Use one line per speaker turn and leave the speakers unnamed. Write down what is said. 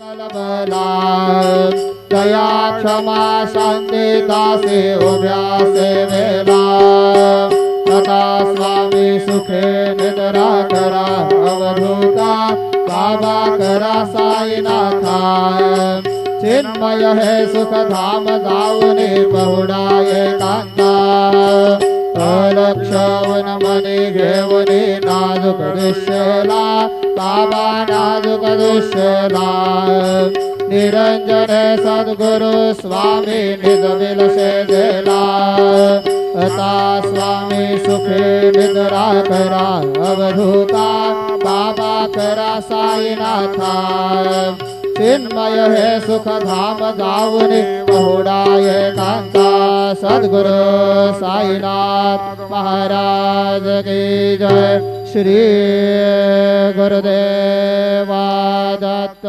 कलबला दया क्षमा शांती दासे उभ्या सेवेला आता स्वामी सुखे निद्रा करा अवधूता बाबा करा साईनाथा चिन्मय है सुख धाम जाऊने बहुडाये कांता अलक्षवन मनी घेवनी नाजुक दुष्यला बाबा नाजुक दुष्यला निरंजन सद्गुरु स्वामी निज विलसे देला आता स्वामी सुखे निद्रा करा अवधूता बाबा करा साईनाथा चिन्मय है सुख धाम जाऊने बहुडाये कांता सद्गुरु साईनाथ महाराज की जय श्री गुरुदेवा दत्त।